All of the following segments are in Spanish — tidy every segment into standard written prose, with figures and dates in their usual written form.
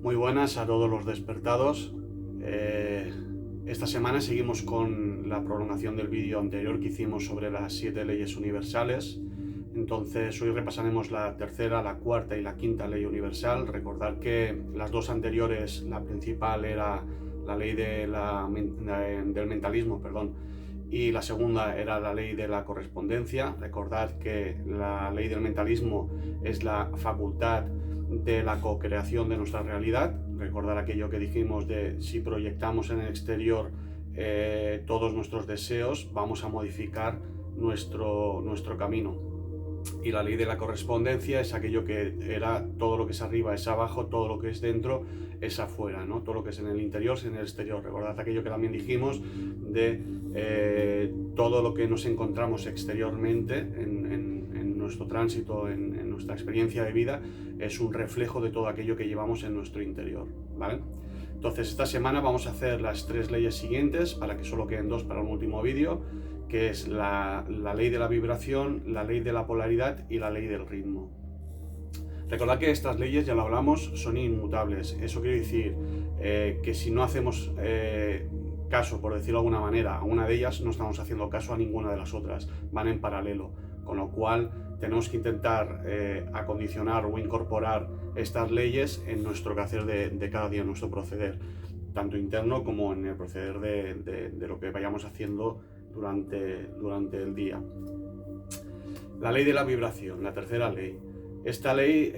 Muy buenas a todos los despertados. Esta semana seguimos con la prolongación del vídeo anterior que hicimos sobre las 7 leyes universales. Entonces hoy repasaremos la tercera, la cuarta y la quinta ley universal. Recordad que las dos anteriores, la principal era la ley del mentalismo, y la segunda era la ley de la correspondencia. Recordad que la ley del mentalismo es la facultad de la co-creación de nuestra realidad. Recordar aquello que dijimos de si proyectamos en el exterior todos nuestros deseos, vamos a modificar nuestro camino. Y la ley de la correspondencia es aquello que era todo lo que es arriba es abajo, todo lo que es dentro es afuera, ¿no? Todo lo que es en el interior es en el exterior. Recordad aquello que también dijimos de todo lo que nos encontramos exteriormente en nuestro tránsito, en nuestra experiencia de vida, es un reflejo de todo aquello que llevamos en nuestro interior, ¿vale? Entonces esta semana vamos a hacer las 3 leyes siguientes para que solo queden 2 para el último vídeo, que es la ley de la vibración, la ley de la polaridad y la ley del ritmo. Recordad que estas leyes, ya lo hablamos, son inmutables. Eso quiere decir que si no hacemos caso, por decirlo de alguna manera, a una de ellas, no estamos haciendo caso a ninguna de las otras, van en paralelo, con lo cual tenemos que intentar acondicionar o incorporar estas leyes en nuestro quehacer de cada día, en nuestro proceder, tanto interno como en el proceder de lo que vayamos haciendo durante el día. La ley de la vibración, la tercera ley. Esta ley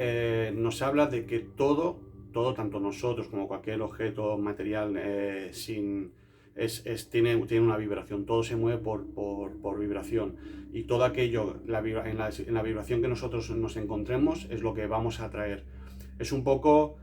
nos habla de que todo, tanto nosotros como cualquier objeto material tiene una vibración, todo se mueve por vibración, y todo aquello, en la vibración que nosotros nos encontremos es lo que vamos a atraer. Es un poco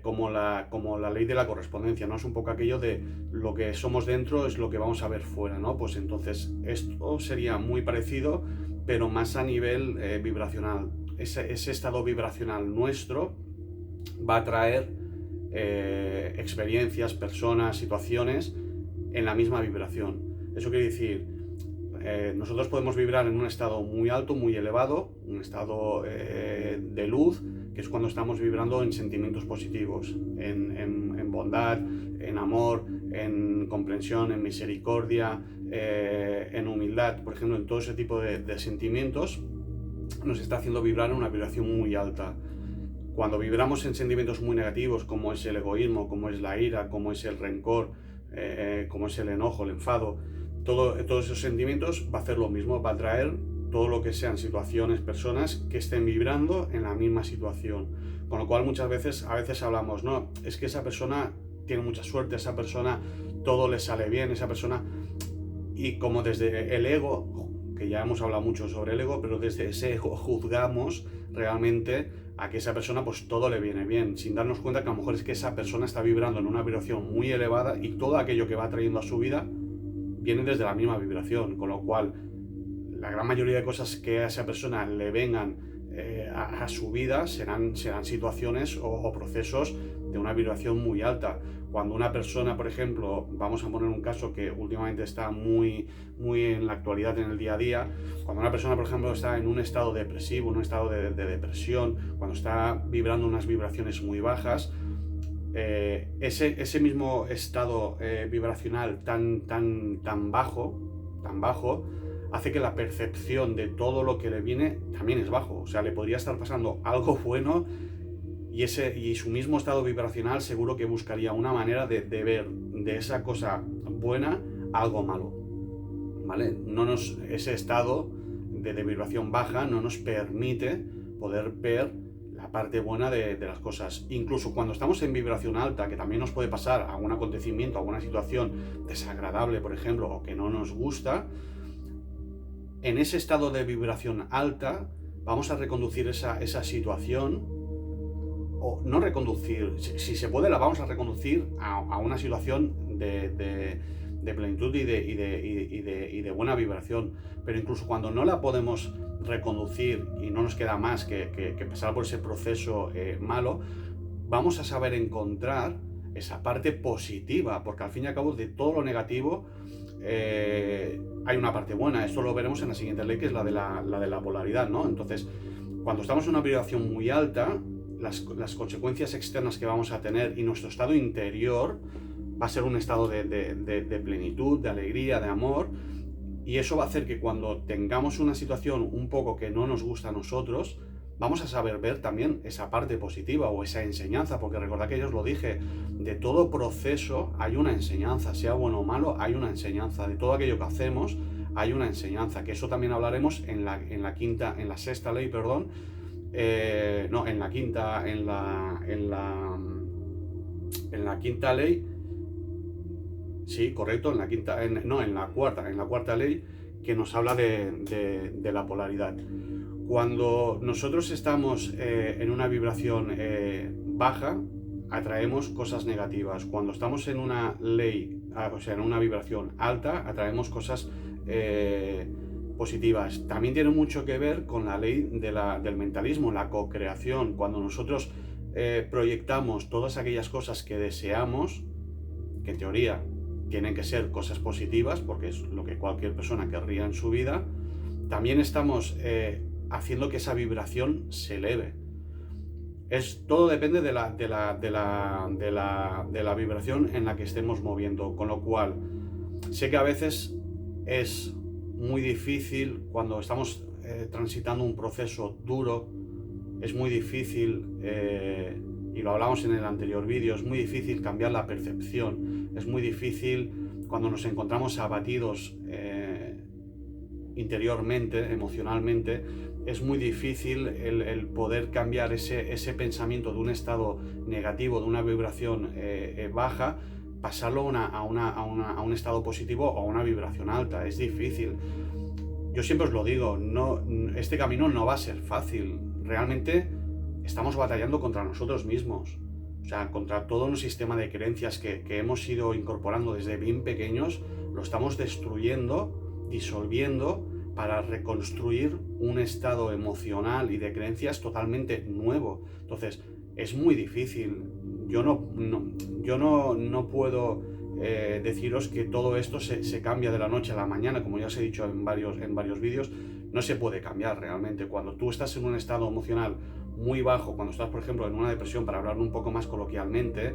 como la ley de la correspondencia, ¿no? Es un poco aquello de lo que somos dentro es lo que vamos a ver fuera, ¿no? Pues entonces esto sería muy parecido, pero más a nivel vibracional. Ese estado vibracional nuestro va a traer experiencias, personas, situaciones en la misma vibración. Eso quiere decir, nosotros podemos vibrar en un estado muy alto, muy elevado, un estado de luz, que es cuando estamos vibrando en sentimientos positivos, en bondad, en amor, en comprensión, en misericordia, en humildad. Por ejemplo, en todo ese tipo de sentimientos nos está haciendo vibrar en una vibración muy alta. Cuando vibramos en sentimientos muy negativos, como es el egoísmo, como es la ira, como es el rencor, como es el enojo, el enfado, todos esos sentimientos va a hacer lo mismo, va a traer todo lo que sean situaciones, personas que estén vibrando en la misma situación. Con lo cual a veces hablamos, no, es que esa persona tiene mucha suerte, esa persona todo le sale bien, esa persona... Y como desde el ego, que ya hemos hablado mucho sobre el ego, pero desde ese ego juzgamos realmente a que esa persona pues todo le viene bien, sin darnos cuenta que a lo mejor es que esa persona está vibrando en una vibración muy elevada y todo aquello que va trayendo a su vida viene desde la misma vibración, con lo cual la gran mayoría de cosas que a esa persona le vengan a su vida serán situaciones o procesos de una vibración muy alta. Cuando una persona, por ejemplo, vamos a poner un caso que últimamente está muy en la actualidad, en el día a día, cuando una persona, por ejemplo, está en un estado depresivo, en un estado de depresión, cuando está vibrando unas vibraciones muy bajas, ese mismo estado vibracional tan bajo, hace que la percepción de todo lo que le viene también es bajo. O sea, le podría estar pasando algo bueno y su mismo estado vibracional seguro que buscaría una manera de ver de esa cosa buena algo malo, ¿vale? Ese estado de vibración baja no nos permite poder ver la parte buena de las cosas. Incluso cuando estamos en vibración alta, que también nos puede pasar algún acontecimiento, alguna situación desagradable, por ejemplo, o que no nos gusta, en ese estado de vibración alta vamos a reconducir esa situación, o no reconducir, si se puede la vamos a reconducir a una situación de plenitud y de buena vibración. Pero incluso cuando no la podemos reconducir y no nos queda más que pasar por ese proceso malo, vamos a saber encontrar esa parte positiva, porque al fin y al cabo de todo lo negativo hay una parte buena. Esto lo veremos en la siguiente ley, que es la de la polaridad, ¿no? Entonces, cuando estamos en una vibración muy alta, las consecuencias externas que vamos a tener y nuestro estado interior va a ser un estado de plenitud, de alegría, de amor, y eso va a hacer que cuando tengamos una situación un poco que no nos gusta a nosotros, vamos a saber ver también esa parte positiva o esa enseñanza, porque recordad que yo os lo dije, de todo proceso hay una enseñanza, sea bueno o malo, hay una enseñanza, de todo aquello que hacemos hay una enseñanza, que eso también hablaremos en la sexta ley, perdón, en la quinta ley, sí, correcto, en la cuarta ley, que nos habla de la polaridad. Cuando nosotros estamos en una vibración baja, atraemos cosas negativas. Cuando estamos en una ley, en una vibración alta, atraemos cosas positivas. También tiene mucho que ver con la ley del mentalismo, la co-creación. Cuando nosotros proyectamos todas aquellas cosas que deseamos, que en teoría tienen que ser cosas positivas, porque es lo que cualquier persona querría en su vida, también estamos haciendo que esa vibración se eleve. Todo depende de la vibración en la que estemos moviendo, con lo cual sé que a veces es muy difícil cuando estamos transitando un proceso duro, es muy difícil, y lo hablamos en el anterior vídeo, es muy difícil cambiar la percepción, es muy difícil cuando nos encontramos abatidos interiormente, emocionalmente, es muy difícil el poder cambiar ese pensamiento de un estado negativo, de una vibración baja, pasarlo a un estado positivo o a una vibración alta. Es difícil. Yo siempre os lo digo, este camino no va a ser fácil. Realmente estamos batallando contra nosotros mismos. O sea, contra todo un sistema de creencias que hemos ido incorporando desde bien pequeños, lo estamos destruyendo, disolviendo, para reconstruir un estado emocional y de creencias totalmente nuevo. Entonces, es muy difícil. Yo no puedo deciros que todo esto se cambia de la noche a la mañana, como ya os he dicho en varios vídeos. No se puede cambiar realmente. Cuando tú estás en un estado emocional muy bajo, cuando estás, por ejemplo, en una depresión, para hablarlo un poco más coloquialmente,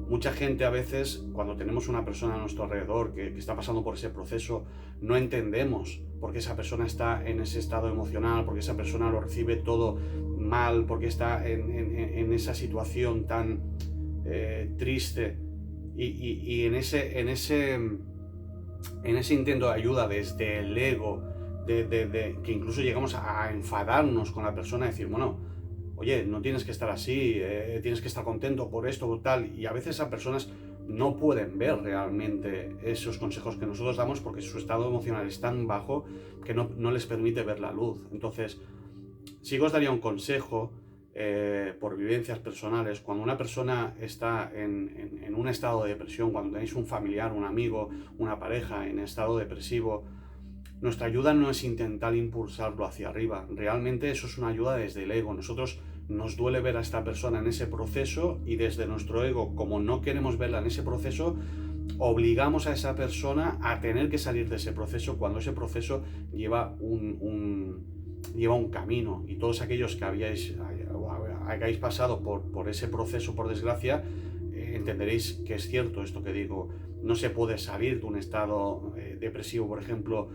mucha gente a veces, cuando tenemos una persona a nuestro alrededor que está pasando por ese proceso, no entendemos por qué esa persona está en ese estado emocional, por qué esa persona lo recibe todo mal, por qué está en esa situación tan triste. Y en ese intento de ayuda desde el ego, que incluso llegamos a enfadarnos con la persona, decir, bueno, oye, no tienes que estar así, tienes que estar contento por esto o tal, y a veces esas personas no pueden ver realmente esos consejos que nosotros damos porque su estado emocional es tan bajo que no les permite ver la luz. Entonces, sí que os daría un consejo por vivencias personales. Cuando una persona está en un estado de depresión, cuando tenéis un familiar, un amigo, una pareja en estado depresivo, nuestra ayuda no es intentar impulsarlo hacia arriba. Realmente eso es una ayuda desde el ego. Nosotros nos duele ver a esta persona en ese proceso y desde nuestro ego, como no queremos verla en ese proceso, obligamos a esa persona a tener que salir de ese proceso cuando ese proceso lleva un camino. Y todos aquellos que hayáis pasado por ese proceso, por desgracia, entenderéis que es cierto esto que digo. No se puede salir de un estado depresivo, por ejemplo,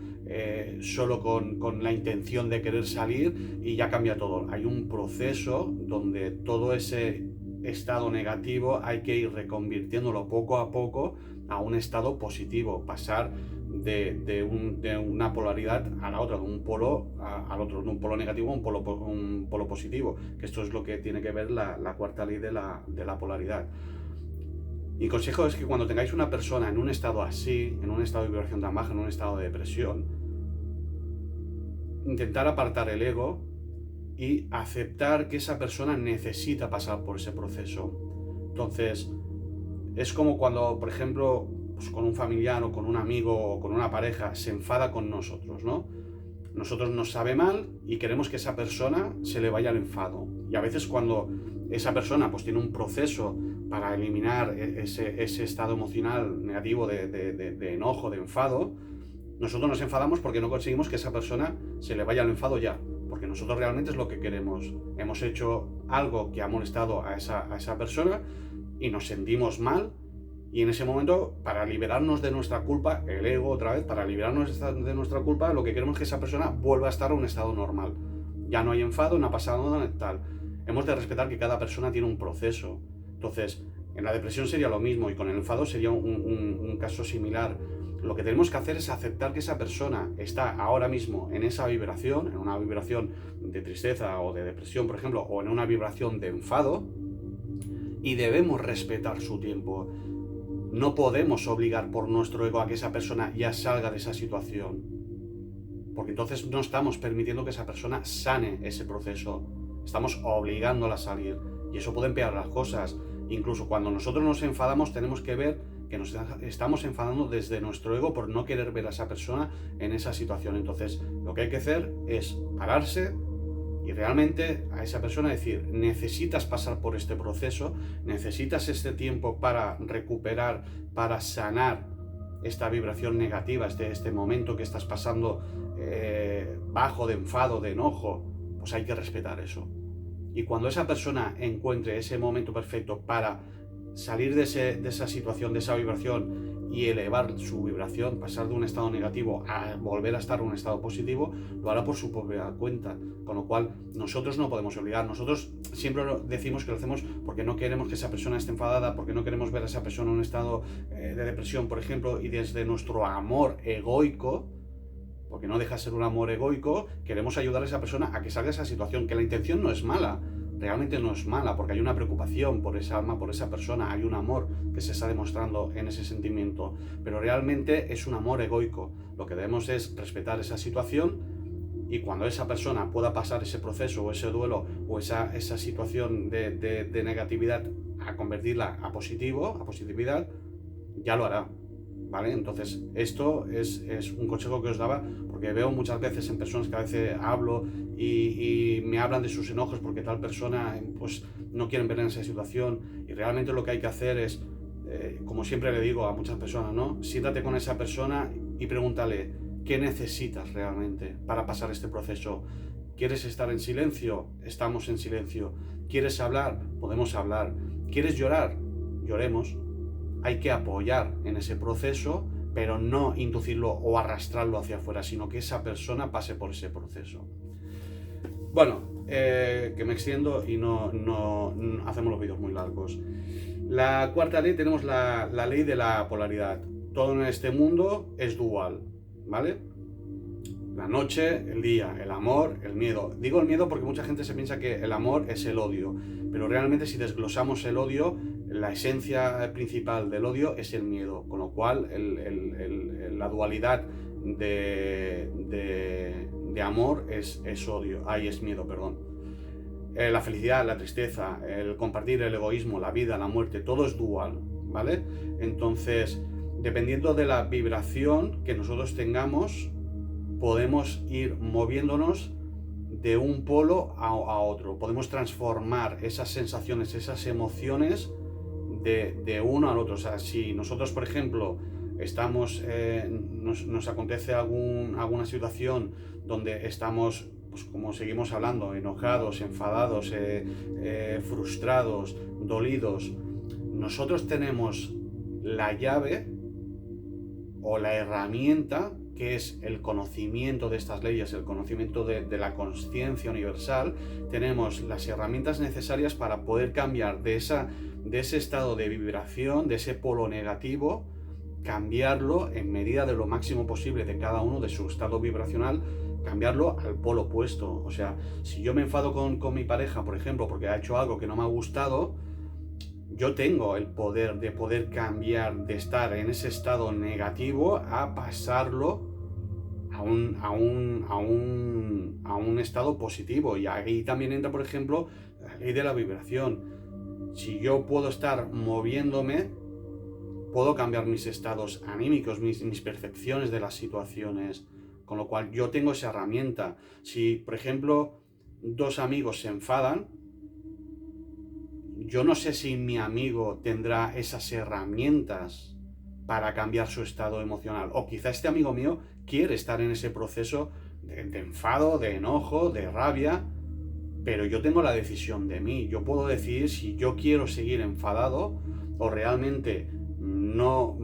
solo con la intención de querer salir y ya cambia todo. Hay un proceso donde todo ese estado negativo hay que ir reconvirtiéndolo poco a poco a un estado positivo, pasar de una polaridad a la otra, de un polo al otro, de un polo negativo a un polo positivo, que esto es lo que tiene que ver la cuarta ley de la polaridad. Mi consejo es que cuando tengáis una persona en un estado así, en un estado de vibración tan baja, en un estado de depresión, intentar apartar el ego y aceptar que esa persona necesita pasar por ese proceso. Entonces, es como cuando, por ejemplo, pues con un familiar o con un amigo o con una pareja se enfada con nosotros, ¿no? Nosotros nos sabe mal y queremos que esa persona se le vaya el enfado. Y a veces cuando esa persona pues tiene un proceso para eliminar ese estado emocional negativo de enojo, de enfado, nosotros nos enfadamos porque no conseguimos que esa persona se le vaya el enfado ya. porque nosotros realmente es lo que queremos. Hemos hecho algo que ha molestado a esa persona y nos sentimos mal, y en ese momento, para liberarnos de nuestra culpa, el ego otra vez, para liberarnos de nuestra culpa, lo que queremos es que esa persona vuelva a estar en un estado normal. Ya no hay enfado, no ha pasado nada, tal. Hemos de respetar que cada persona tiene un proceso. Entonces, en la depresión sería lo mismo, y con el enfado sería un caso similar. Lo que tenemos que hacer es aceptar que esa persona está ahora mismo en esa vibración, en una vibración de tristeza o de depresión, por ejemplo, o en una vibración de enfado, y debemos respetar su tiempo. No podemos obligar por nuestro ego a que esa persona ya salga de esa situación, porque entonces no estamos permitiendo que esa persona sane ese proceso, estamos obligándola a salir, y eso puede empeorar las cosas. Incluso cuando nosotros nos enfadamos, tenemos que ver que nos estamos enfadando desde nuestro ego por no querer ver a esa persona en esa situación. Entonces, lo que hay que hacer es pararse y realmente a esa persona decir: necesitas pasar por este proceso, necesitas este tiempo para recuperar, para sanar esta vibración negativa, este momento que estás pasando bajo, de enfado, de enojo. Pues hay que respetar eso. Y cuando esa persona encuentre ese momento perfecto para salir de esa situación, de esa vibración, y elevar su vibración, pasar de un estado negativo a volver a estar en un estado positivo, lo hará por su propia cuenta. Con lo cual, nosotros no podemos obligar. Nosotros siempre decimos que lo hacemos porque no queremos que esa persona esté enfadada, porque no queremos ver a esa persona en un estado de depresión, por ejemplo, y desde nuestro amor egoico, porque no deja de ser un amor egoico, queremos ayudar a esa persona a que salga de esa situación, que la intención no es mala, realmente no es mala, porque hay una preocupación por esa alma, por esa persona, hay un amor que se está demostrando en ese sentimiento, pero realmente es un amor egoico. Lo que debemos es respetar esa situación, y cuando esa persona pueda pasar ese proceso o ese duelo o esa situación de negatividad a convertirla a positivo, a positividad, ya lo hará. ¿Vale? Entonces, esto es un consejo que os daba, porque veo muchas veces en personas que a veces hablo y me hablan de sus enojos porque tal persona pues no quieren ver en esa situación, y realmente lo que hay que hacer es, como siempre le digo a muchas personas, ¿no? Siéntate con esa persona y pregúntale qué necesitas realmente para pasar este proceso. ¿Quieres estar en silencio? Estamos en silencio. ¿Quieres hablar? Podemos hablar. ¿Quieres llorar? Lloremos. Hay que apoyar en ese proceso, pero no inducirlo o arrastrarlo hacia afuera, sino que esa persona pase por ese proceso. Bueno, que me extiendo y no hacemos los vídeos muy largos. La cuarta ley, tenemos la ley de la polaridad. Todo en este mundo es dual, ¿vale? La noche, el día, el amor, el miedo. Digo el miedo porque mucha gente se piensa que el amor es el odio, pero realmente si desglosamos el odio, la esencia principal del odio es el miedo, con lo cual la dualidad de amor es odio, es miedo, perdón. La felicidad, la tristeza, el compartir, el egoísmo, la vida, la muerte, todo es dual, ¿vale? Entonces, dependiendo de la vibración que nosotros tengamos, podemos ir moviéndonos de un polo a otro. Podemos transformar esas sensaciones, esas emociones de uno al otro. O sea, si nosotros, por ejemplo, nos acontece alguna situación donde estamos, pues como seguimos hablando, enojados, enfadados, frustrados, dolidos, nosotros tenemos la llave o la herramienta, que es el conocimiento de estas leyes, el conocimiento de la consciencia universal. Tenemos las herramientas necesarias para poder cambiar de ese estado de vibración, de ese polo negativo, cambiarlo en medida de lo máximo posible de cada uno de su estado vibracional, cambiarlo al polo opuesto. O sea, si yo me enfado con mi pareja, por ejemplo, porque ha hecho algo que no me ha gustado, yo tengo el poder de poder cambiar de estar en ese estado negativo a pasarlo a un estado positivo. Y ahí también entra, por ejemplo, la ley de la vibración. Si yo puedo estar moviéndome, puedo cambiar mis estados anímicos, mis percepciones de las situaciones, con lo cual yo tengo esa herramienta. Si, por ejemplo, dos amigos se enfadan, yo no sé si mi amigo tendrá esas herramientas para cambiar su estado emocional, o quizá este amigo mío quiere estar en ese proceso de enfado, de enojo, de rabia, pero yo tengo la decisión de mí. Yo puedo decidir si yo quiero seguir enfadado o realmente no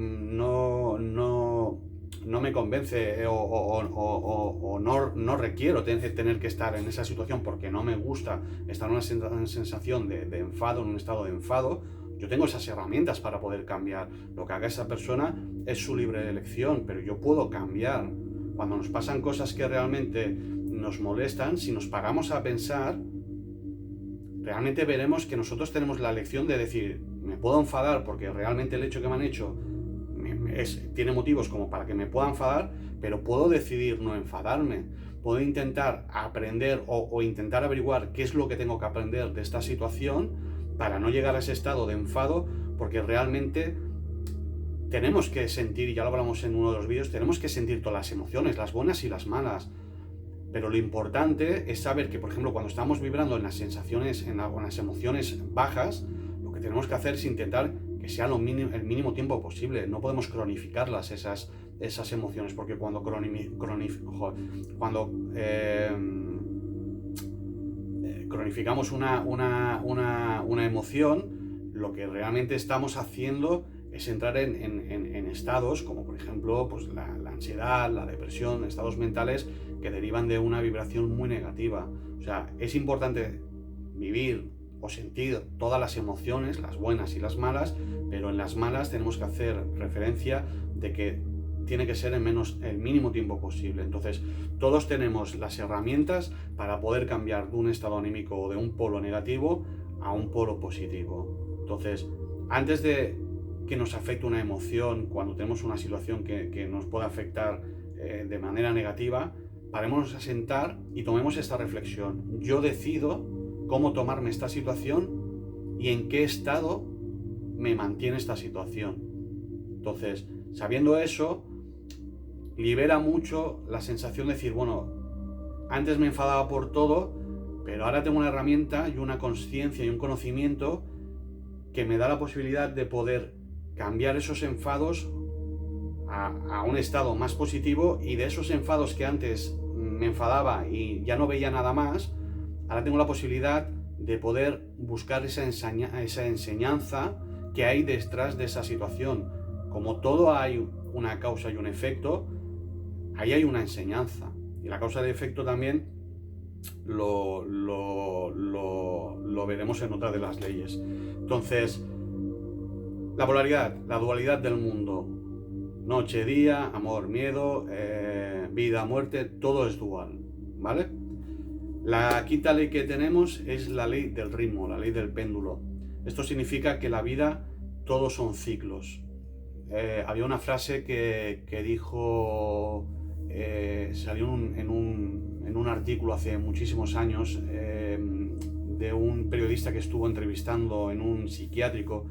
me convence o no requiero tener que estar en esa situación porque no me gusta estar en una sensación de enfado, en un estado de enfado. Yo tengo esas herramientas para poder cambiar. Lo que haga esa persona es su libre elección, pero yo puedo cambiar. Cuando nos pasan cosas que realmente nos molestan, si nos paramos a pensar, realmente veremos que nosotros tenemos la elección de decir, me puedo enfadar porque realmente el hecho que me han hecho tiene motivos como para que me pueda enfadar, pero puedo decidir no enfadarme. Puedo intentar aprender o intentar averiguar qué es lo que tengo que aprender de esta situación para no llegar a ese estado de enfado, porque realmente tenemos que sentir, y ya lo hablamos en uno de los vídeos, tenemos que sentir todas las emociones, las buenas y las malas. Pero lo importante es saber que, por ejemplo, cuando estamos vibrando en las sensaciones, en las emociones bajas, lo que tenemos que hacer es intentar que sea el mínimo tiempo posible. No podemos cronificarlas esas emociones, porque cuando cronificamos una emoción, lo que realmente estamos haciendo es entrar en estados como, por ejemplo, pues la ansiedad, la depresión, estados mentales que derivan de una vibración muy negativa. O sea, es importante vivir o sentir todas las emociones, las buenas y las malas, pero en las malas tenemos que hacer referencia de que tiene que ser el mínimo tiempo posible. Entonces, todos tenemos las herramientas para poder cambiar de un estado anímico o de un polo negativo a un polo positivo. Entonces, antes de que nos afecte una emoción, cuando tenemos una situación que nos puede afectar de manera negativa, parémonos a sentar y tomemos esta reflexión. Yo decido cómo tomarme esta situación y en qué estado me mantiene esta situación. Entonces, sabiendo eso, libera mucho la sensación de decir, bueno, antes me enfadaba por todo, pero ahora tengo una herramienta y una conciencia y un conocimiento que me da la posibilidad de poder cambiar esos enfados a un estado más positivo, y de esos enfados que antes me enfadaba y ya no veía nada más, ahora tengo la posibilidad de poder buscar esa enseñanza que hay detrás de esa situación. Como todo hay una causa y un efecto, ahí hay una enseñanza. Y la causa y el efecto también lo veremos en otra de las leyes. Entonces, la polaridad, la dualidad del mundo, noche, día, amor, miedo, vida, muerte, todo es dual, ¿vale? La quinta ley que tenemos es la ley del ritmo, la ley del péndulo. Esto significa que la vida, todos son ciclos. Había una frase que dijo, salió en un artículo hace muchísimos años, de un periodista que estuvo entrevistando en un psiquiátrico,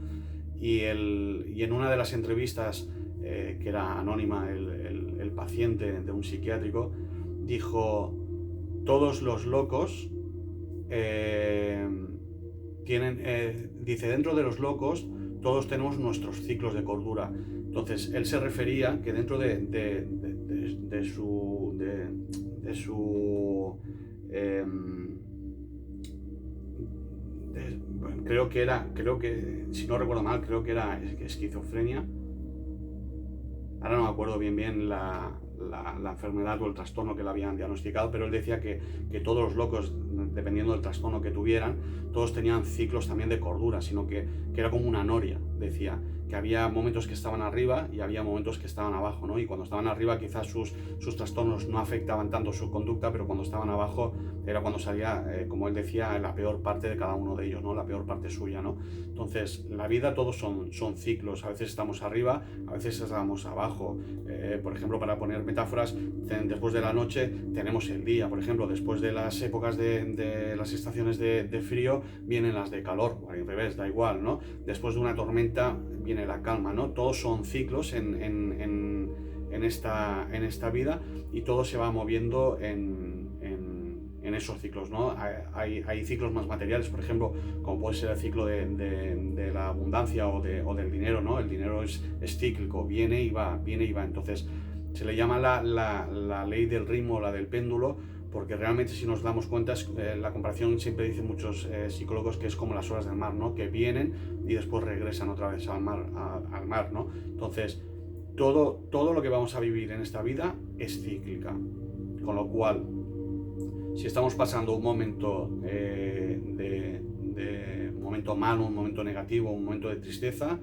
y en una de las entrevistas, que era anónima, el paciente de un psiquiátrico dijo: todos los locos dice, dentro de los locos todos tenemos nuestros ciclos de cordura. Entonces él se refería que dentro de su creo que si no recuerdo mal, creo que era esquizofrenia. Ahora no me acuerdo bien la enfermedad o el trastorno que le habían diagnosticado, pero él decía que todos los locos, dependiendo del trastorno que tuvieran, todos tenían ciclos también de cordura, sino que era como una noria. Decía que había momentos que estaban arriba y había momentos que estaban abajo, ¿no? Y cuando estaban arriba quizás sus trastornos no afectaban tanto su conducta, pero cuando estaban abajo era cuando salía, como él decía, la peor parte de cada uno de ellos, ¿no? La peor parte suya, ¿no? Entonces, la vida todos son ciclos. A veces estamos arriba, a veces estamos abajo. Por ejemplo, para poner metáforas, después de la noche tenemos el día. Por ejemplo, después de las épocas de las estaciones de frío vienen las de calor, o al revés, da igual, ¿no? Después de una tormenta viene la calma, ¿no? Todos son ciclos en esta vida, y todo se va moviendo en esos ciclos, ¿no? Hay ciclos más materiales, por ejemplo, como puede ser el ciclo de la abundancia o del dinero, ¿no? El dinero es cíclico, viene y va. Entonces, Se le llama la ley del ritmo, la del péndulo, porque realmente si nos damos cuenta, la comparación siempre dicen muchos psicólogos que es como las olas del mar, ¿no? Que vienen y después regresan otra vez al mar, ¿no? Entonces, todo lo que vamos a vivir en esta vida es cíclica, con lo cual, si estamos pasando un momento un momento malo, un momento negativo, un momento de tristeza,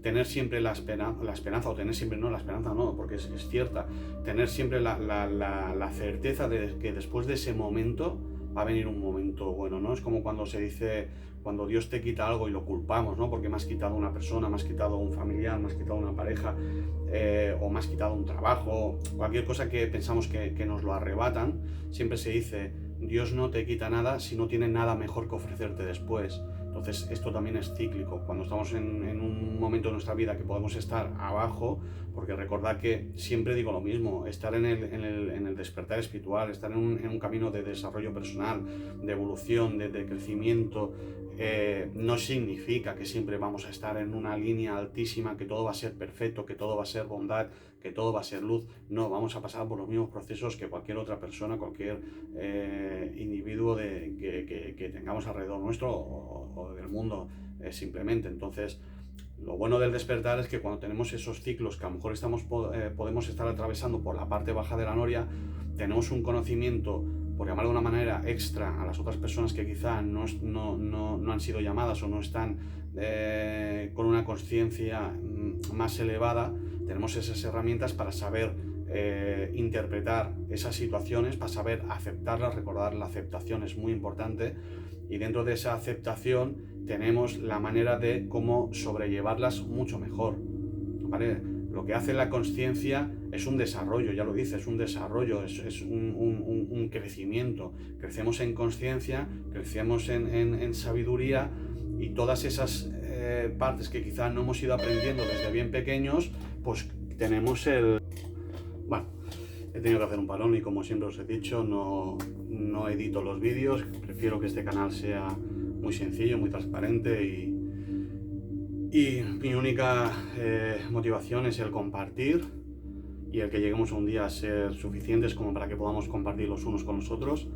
tener siempre la esperanza, o tener siempre, no, la esperanza no, porque es cierta, tener siempre la certeza de que después de ese momento va a venir un momento bueno, ¿no? Es como cuando se dice, cuando Dios te quita algo y lo culpamos, ¿no? Porque me has quitado una persona, me has quitado un familiar, me has quitado una pareja, o me has quitado un trabajo, cualquier cosa que pensamos que nos lo arrebatan, siempre se dice, Dios no te quita nada si no tiene nada mejor que ofrecerte después. Entonces esto también es cíclico, cuando estamos en un momento de nuestra vida que podemos estar abajo, porque recordad que siempre digo lo mismo, estar en el despertar espiritual, estar en un camino de desarrollo personal, de evolución, de crecimiento, no significa que siempre vamos a estar en una línea altísima, que todo va a ser perfecto, que todo va a ser bondad, que todo va a ser luz. No, vamos a pasar por los mismos procesos que cualquier otra persona, cualquier individuo que tengamos alrededor nuestro o del mundo, simplemente. Entonces, lo bueno del despertar es que cuando tenemos esos ciclos que a lo mejor podemos estar atravesando por la parte baja de la noria, tenemos un conocimiento, por llamarlo de una manera, extra a las otras personas que quizá no han sido llamadas o no están con una conciencia más elevada. Tenemos esas herramientas para saber interpretar esas situaciones, para saber aceptarlas. Recordar, la aceptación es muy importante, y dentro de esa aceptación tenemos la manera de cómo sobrellevarlas mucho mejor, ¿vale? Lo que hace la conciencia es un desarrollo, ya lo dice, es un desarrollo, es un crecimiento. Crecemos en conciencia, crecemos en sabiduría, y todas esas partes que quizá no hemos ido aprendiendo desde bien pequeños, pues tenemos Bueno, he tenido que hacer un parón y, como siempre os he dicho, no edito los vídeos. Prefiero que este canal sea muy sencillo, muy transparente, y mi única motivación es el compartir, y el que lleguemos un día a ser suficientes como para que podamos compartir los unos con los otros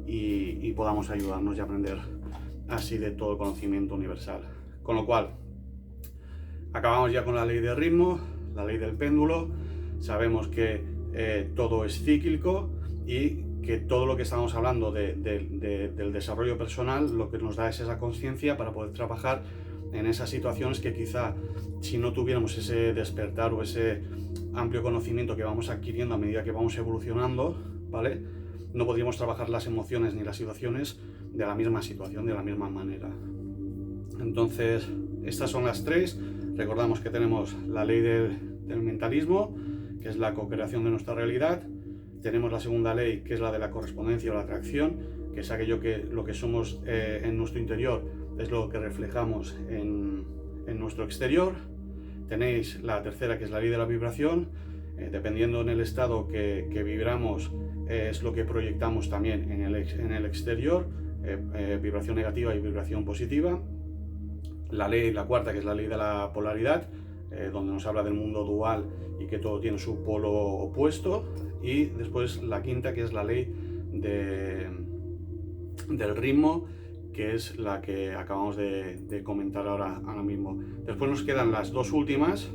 y podamos ayudarnos y aprender así de todo conocimiento universal. Con lo cual, acabamos ya con la ley del ritmo, la ley del péndulo. Sabemos que todo es cíclico, y que todo lo que estamos hablando del desarrollo personal, lo que nos da es esa conciencia para poder trabajar en esas situaciones que quizá, si no tuviéramos ese despertar o ese amplio conocimiento que vamos adquiriendo a medida que vamos evolucionando, ¿vale?, no podríamos trabajar las emociones ni las situaciones de la misma situación, de la misma manera. Entonces, estas son las tres. Recordamos que tenemos la ley del mentalismo, que es la co-creación de nuestra realidad. Tenemos la segunda ley, que es la de la correspondencia o la atracción, que es aquello que lo que somos en nuestro interior es lo que reflejamos en nuestro exterior. Tenéis la tercera, que es la ley de la vibración. Dependiendo en el estado que vibramos, es lo que proyectamos también en el exterior, vibración negativa y vibración positiva. La cuarta, que es la ley de la polaridad, donde nos habla del mundo dual y que todo tiene su polo opuesto. Y después la quinta, que es la ley del ritmo, que es la que acabamos de comentar ahora mismo. Después nos quedan las dos últimas,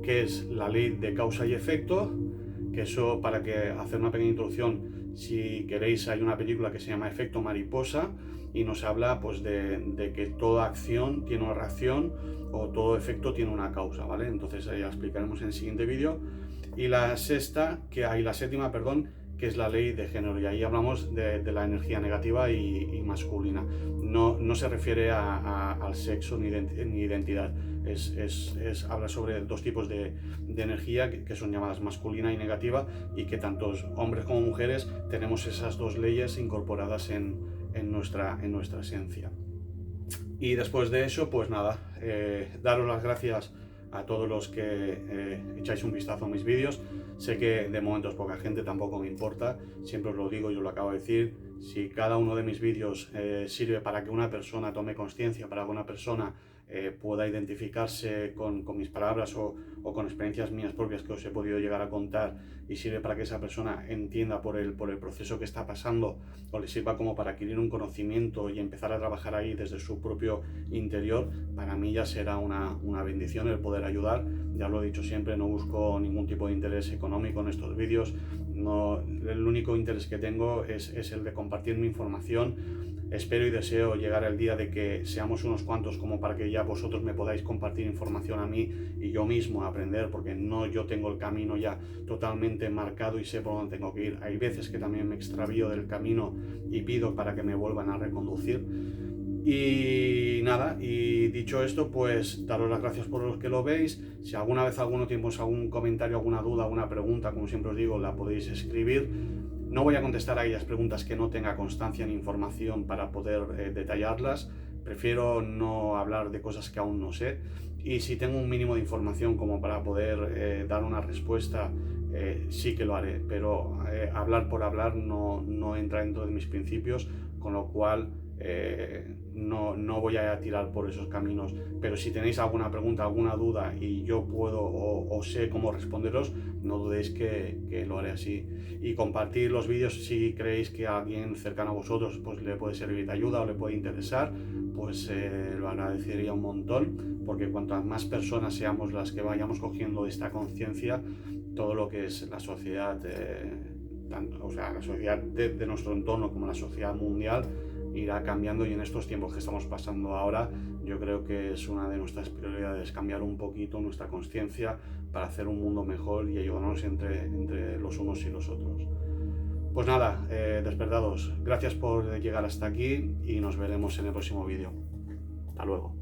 que es la ley de causa y efecto, que eso, para hacer una pequeña introducción, si queréis, hay una película que se llama Efecto Mariposa, y nos habla pues de que toda acción tiene una reacción, o todo efecto tiene una causa, ¿vale? Entonces ahí la explicaremos en el siguiente vídeo. Y la séptima, que es la ley de género, y ahí hablamos de la energía negativa y masculina. No se refiere al sexo ni identidad, habla sobre dos tipos de energía que son llamadas masculina y negativa, y que tanto hombres como mujeres tenemos esas dos leyes incorporadas en nuestra esencia. Y después de eso, pues nada, daros las gracias a todos los que echáis un vistazo a mis vídeos. Sé que de momento es poca gente, tampoco me importa, siempre os lo digo, yo lo acabo de decir. Si cada uno de mis vídeos sirve para que una persona tome conciencia, para que una persona pueda identificarse con mis palabras o con experiencias mías propias que os he podido llegar a contar, y sirve para que esa persona entienda por el proceso que está pasando, o le sirva como para adquirir un conocimiento y empezar a trabajar ahí desde su propio interior, para mí ya será una bendición el poder ayudar. Ya lo he dicho siempre, no busco ningún tipo de interés económico en estos vídeos. No, el único interés que tengo es el de compartir mi información. Espero y deseo llegar al día de que seamos unos cuantos como para que ya vosotros me podáis compartir información a mí y yo mismo aprender, porque no yo tengo el camino ya totalmente marcado y sé por dónde tengo que ir. Hay veces que también me extravío del camino y pido para que me vuelvan a reconducir. Y nada, y dicho esto, pues daros las gracias por los que lo veis. Si alguna vez, alguno tenéis algún comentario, alguna duda, alguna pregunta, como siempre os digo, la podéis escribir. No voy a contestar a aquellas preguntas que no tenga constancia ni información para poder detallarlas. Prefiero no hablar de cosas que aún no sé. Y si tengo un mínimo de información como para poder dar una respuesta, sí que lo haré. Pero hablar por hablar no entra dentro de mis principios, con lo cual no voy a tirar por esos caminos. Pero si tenéis alguna pregunta, alguna duda y yo puedo o sé cómo responderos, no dudéis que lo haré así. Y compartir los vídeos si creéis que a alguien cercano a vosotros pues le puede servir de ayuda o le puede interesar, pues lo agradecería un montón, porque cuantas más personas seamos las que vayamos cogiendo esta conciencia, todo lo que es la sociedad, la sociedad de nuestro entorno como la sociedad mundial, irá cambiando. Y en estos tiempos que estamos pasando ahora, yo creo que es una de nuestras prioridades cambiar un poquito nuestra conciencia para hacer un mundo mejor y ayudarnos entre los unos y los otros. Pues nada, despertados, gracias por llegar hasta aquí y nos veremos en el próximo vídeo. Hasta luego.